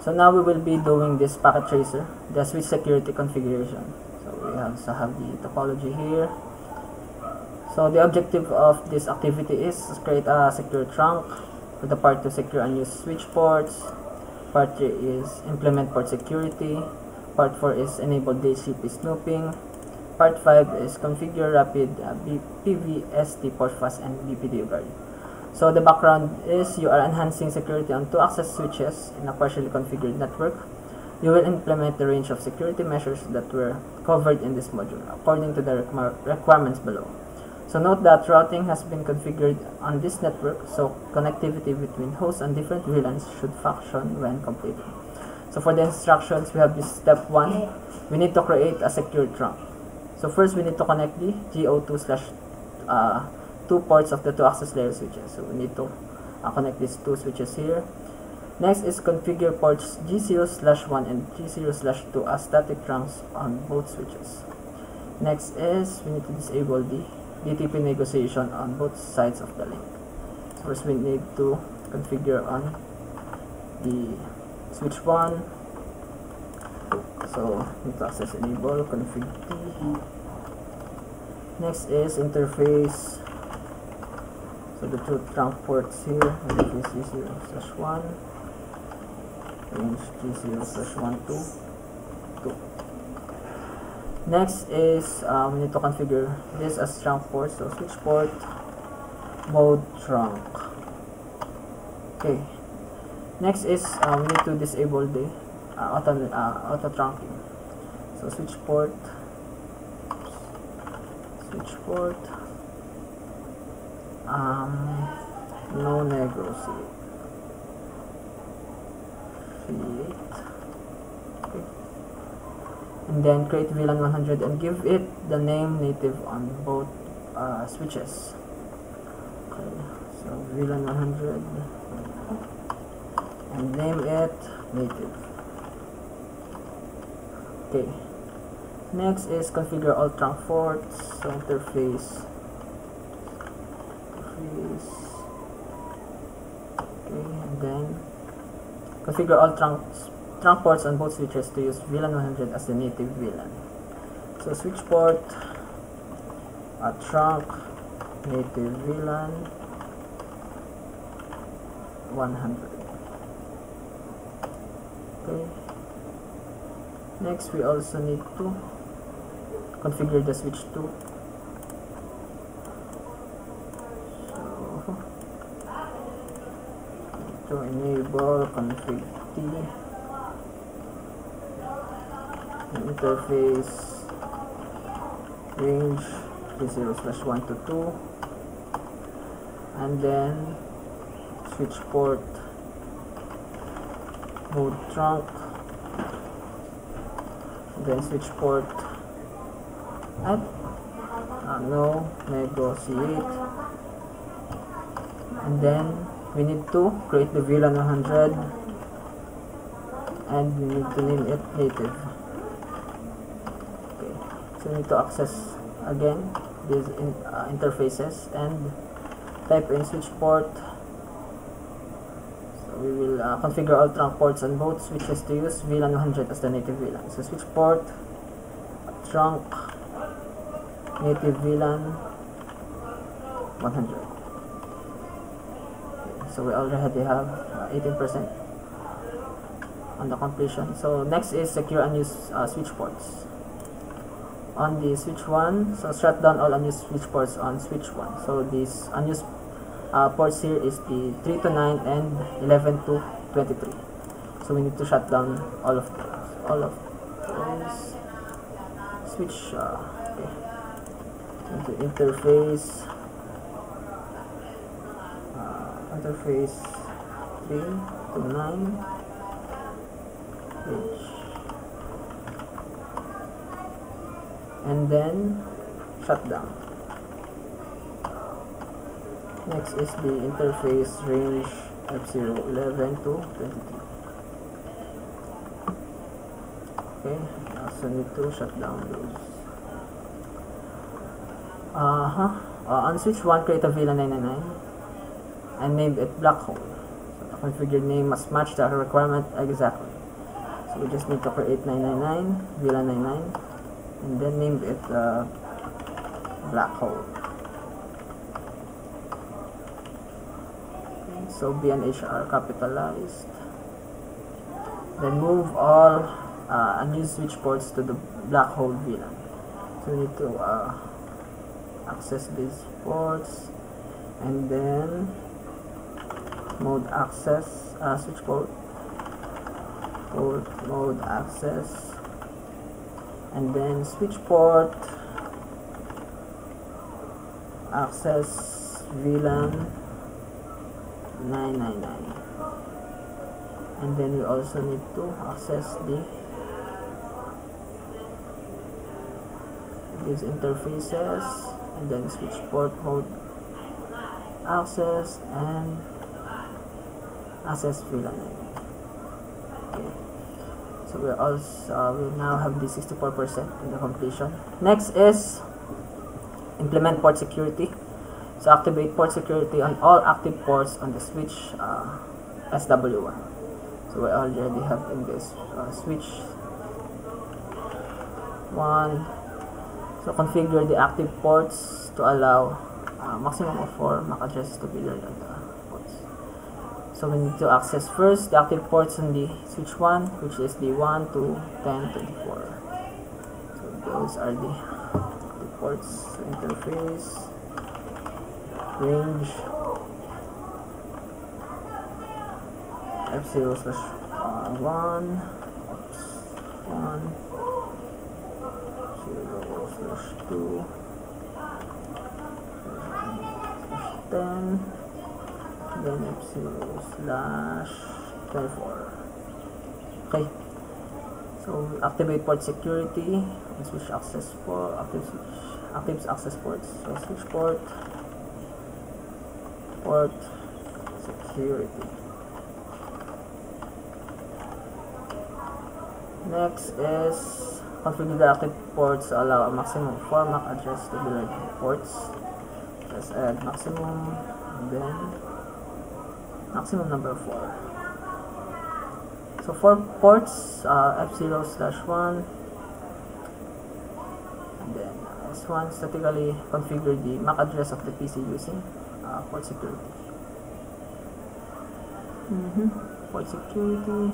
So now we will be doing this packet tracer, the switch security configuration. So we also have the topology here. So the objective of this activity is to create a secure trunk with the part 2 secure unused switch ports, part 3 is implement port security, part 4 is enable DHCP snooping, part 5 is configure rapid PVST port fast and BPDO guard. So the background is you are enhancing security on 2 access switches in a partially configured network. You will implement the range of security measures that were covered in this module according to the requirements below. So note that routing has been configured on this network, so connectivity between hosts and different VLANs should function when completed. So for the instructions, we have this step 1. We need to create a secure trunk. So first we need to connect the GO2/2 ports of the 2 access layer switches. So we need to connect these 2 switches here. Next is configure ports G0/1 and G0/2 as static trunks on both switches. Next is we need to disable the DTP negotiation on both sides of the link. First we need to configure on the switch 1. So need to access enable config T. Next is interface. So the 2 trunk ports here, interface G0/1, range G0/1 to 2. Next is we need to configure this as trunk port, so switch port mode trunk. Okay. Next is we need to disable the auto trunking. So switch port no negotiate. Okay. And then create VLAN 100 and give it the name native on both switches. Okay, so VLAN 100 and name it native. Okay, next is configure all trunk ports. So interface. Okay, and then configure all trunk ports on both switches to use VLAN 100 as the native VLAN. So switch port trunk native VLAN 100. Okay. Next we also need to configure the switch 2. So to enable config T. Interface range G0/1 to 2, and then switch port mode trunk, then switch port at no negotiate, and then we need to create the VLAN 100 and we need to name it native. So we need to access again these interfaces and type in switch port. So we will configure all trunk ports on both switches to use VLAN 100 as the native VLAN. So switch port trunk native VLAN 100. Okay, so we already have 18% on the completion. So next is secure unused switch ports. On the switch 1, so shut down all unused switch ports on switch 1. So these unused ports here is the 3 to 9 and 11 to 23. So we need to shut down all of those. Switch okay. Into interface 3 to 9, which and then shut down. Next is the interface range F011 to 22. Okay, I also need to shut down those. On switch 1, create a VLAN 999 and name it black hole. So configure name must match the requirement exactly. So we just need to create 999 VLAN 99 and then name it black hole. Okay, so B and H are capitalized. Then move all unused switch ports to the black hole VLAN. So we need to access these ports and then mode access switch port mode access and then switch port access VLAN 999 and then we also need to access these interfaces and then switch port mode access and access VLAN. Okay. So we also we now have the 64% in the completion. Next is implement port security. So activate port security on all active ports on the switch SW1. So we already have in this switch 1. So configure the active ports to allow maximum of 4 MAC addresses to be learned on the ports. So we need to access first the active ports on the switch 1, which is the 1 to 10 to the 4. So those are the active ports. So interface, range, F0/1, 0/2, 10, then F0/24. Okay, so activate port security and switch access for active access ports. So switch port security. Next is configure the active ports to allow a maximum 4 MAC address to be learned on ports. Just add maximum and then maximum number of 4. So for ports F0/1 and then S1 statically configure the MAC address of the PC using port security. Port security.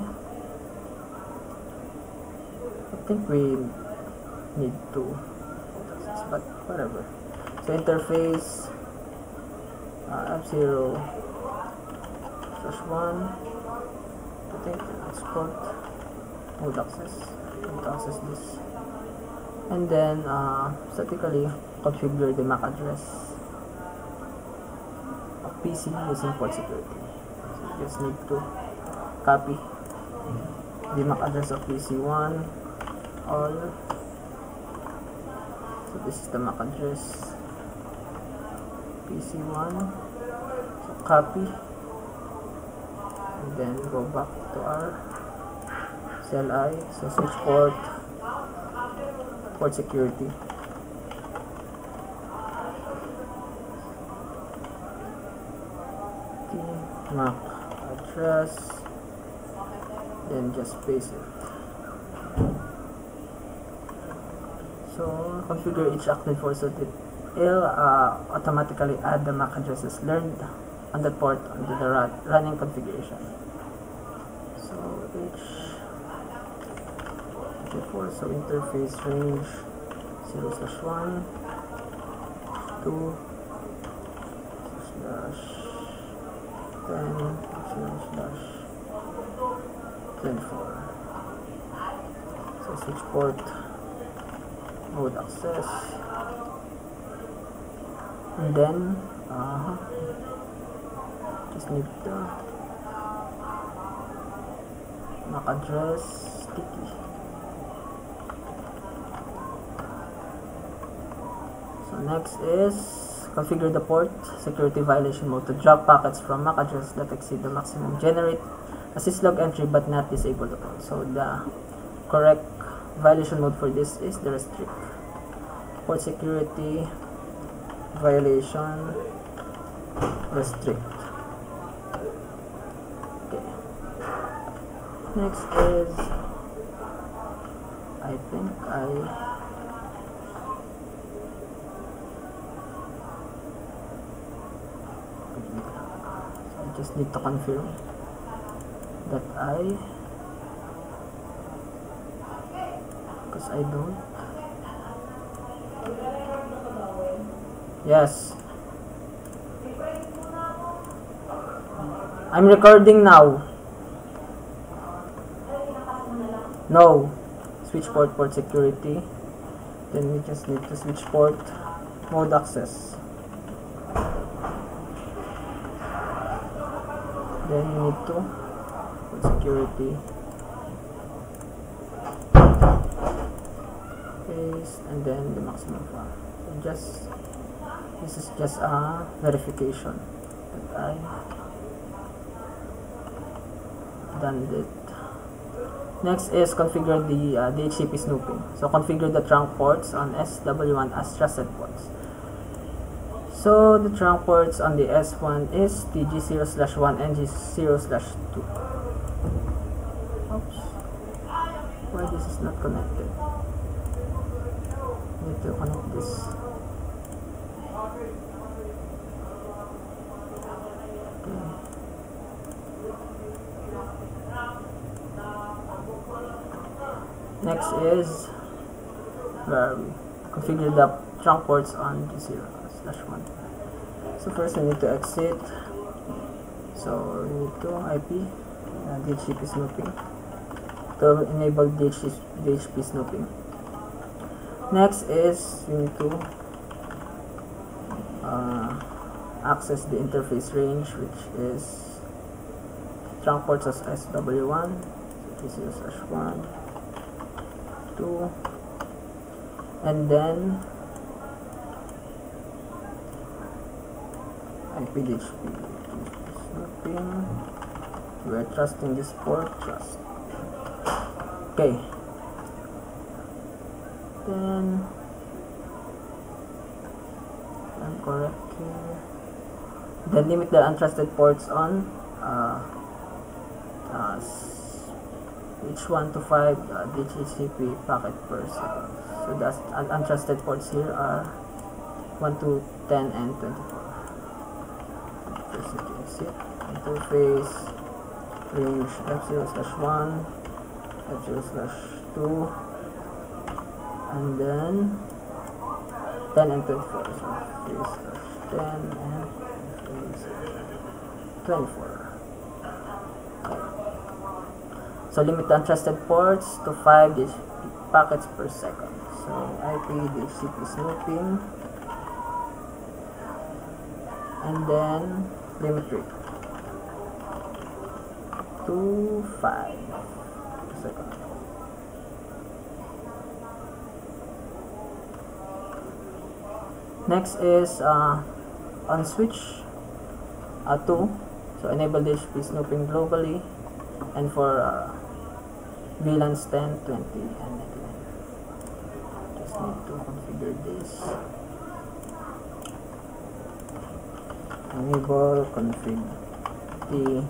I think we need to, but whatever. So interface F0/1. I think it's called mode access. Mode access this, and then statically configure the MAC address of PC using port security. So you just need to copy the MAC address of PC1. All. So this is the MAC address PC1. So copy and then go back to our CLI. So switch port security. MAC address, then just paste it. So configure each active port so that it'll automatically add the MAC addresses learned on that port under the running configuration. So H4, so interface range 0/1, 2 /10 /24. So switch port mode access and then just need the MAC address sticky. So next is configure the port security violation mode to drop packets from MAC address that exceed the maximum. Generate a syslog entry but not disable the port. So the correct violation mode for this is the restrict. Port security violation restrict. Next is, I think I just need to confirm that because I don't. Yes, I'm recording now. No, switch port security. Then we just need to switch port mode access. Then you need to put security, paste, and then the maximum file. So this is just a verification that I done it. Next is configure the DHCP snooping. So configure the trunk ports on SW1 as trusted ports. So the trunk ports on the S1 is TG0/1 and G0/2. Oops. Why this is not connected? Need to connect this. Okay. Next is where we configure the trunk ports on G0/1. So first we need to exit. So we need to IP DHCP snooping to enable DHCP snooping. Next is we need to access the interface range, which is trunk ports as SW1, G0/1, 2, and then IPDHP snooping. We are trusting this port, trust. Okay. Then I'm correct here. Then limit the untrusted ports on each 1 to 5 DHCP packet per second. So the untrusted ports here are 1 to 10 and 24. First need to exit. Interface range F0/1, F0/2, and then 10 and 24. So F0/10 and F0/24. So limit the untrusted ports to 5 DHCP packets per second. So IP DHCP snooping, and then limit rate to 5 per second. Next is on switch 2. So enable DHCP snooping globally, and for VLANs 10, 20, and 99. Just need to configure this. Enable config the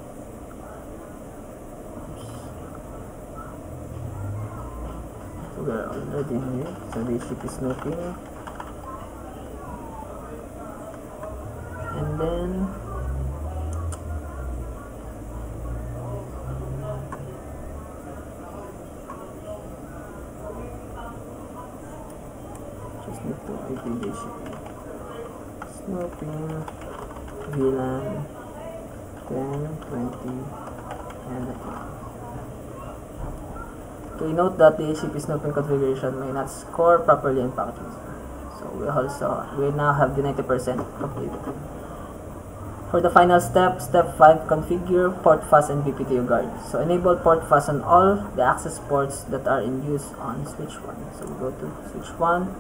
so we're already here. So DHCP snooping, and then just need to IP DHCP snooping, VLAN 10, 20, and 99. Okay, note that the DHCP snooping configuration may not score properly in packet user. So we now have the 90% completed. For the final step, step 5, configure port fuzz and BPTO guard. So enable port fuzz on all the access ports that are in use on switch 1. So we go to switch 1,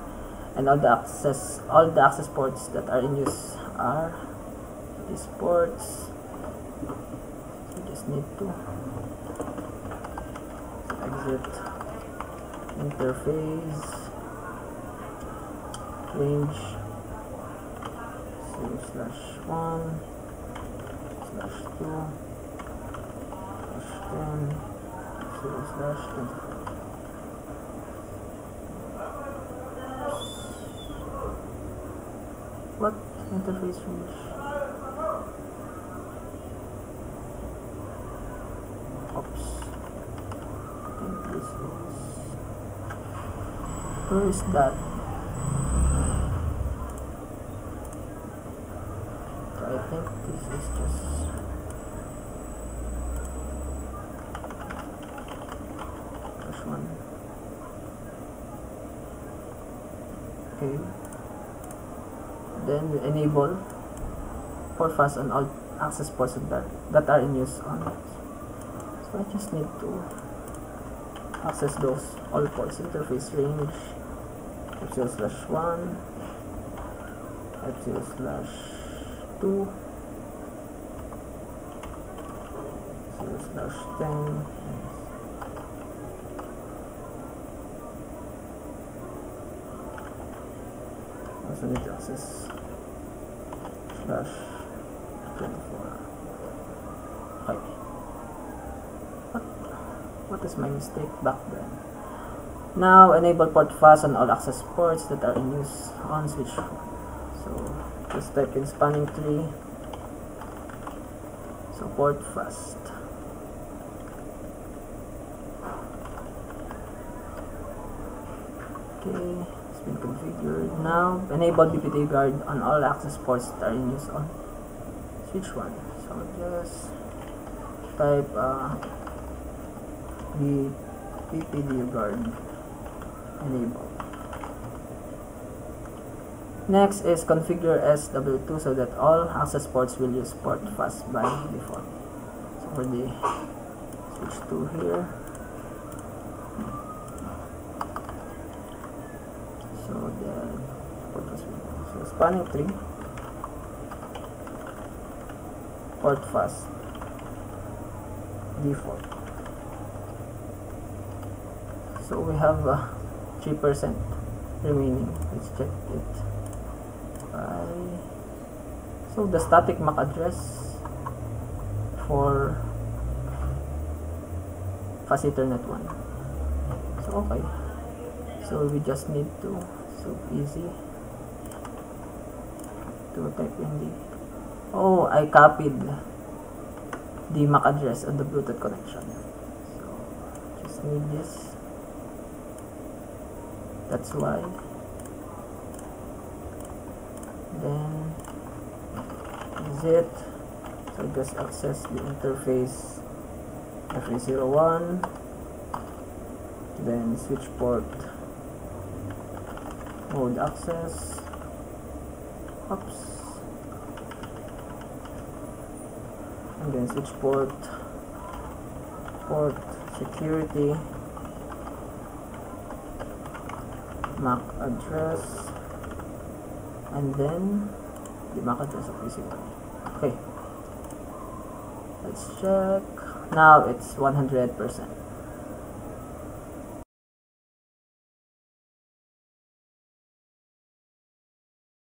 and all the access ports that are in use are these ports. So just need to exit interface range 0/1/2/10 0/24. What interface range? Oops. I think this is. Where is that? So I think this is just. This one. Okay. Then we enable port fast on all access ports that are in use on it. So I just need to access those all ports. Interface range F0/1, F0/2, 0/10. Also need to access /24. Okay. What is my mistake back then? Now enable port fast on all access ports that are in use on switch 1. So just type in spanning tree. So port fast. Okay. Been configured. Now enable BPT guard on all access ports that are in use on switch 1. So just type BPT guard enable. Next is configure SW2 so that all access ports will use port fast by default. So for the switch 2 here. So spanning tree, port fast, default. So we have 3% remaining. Let's check it. So the static MAC address for fast Ethernet 1. So okay. So we just need to. So easy to type in the. Oh, I copied the MAC address on the Bluetooth connection. So just need this. That's why. Then exit. So just access the interface F301. Then switch port. Mode access. Oops. And then switch port security, MAC address, and then the MAC address of PC1. Okay, let's check. Now it's 100%.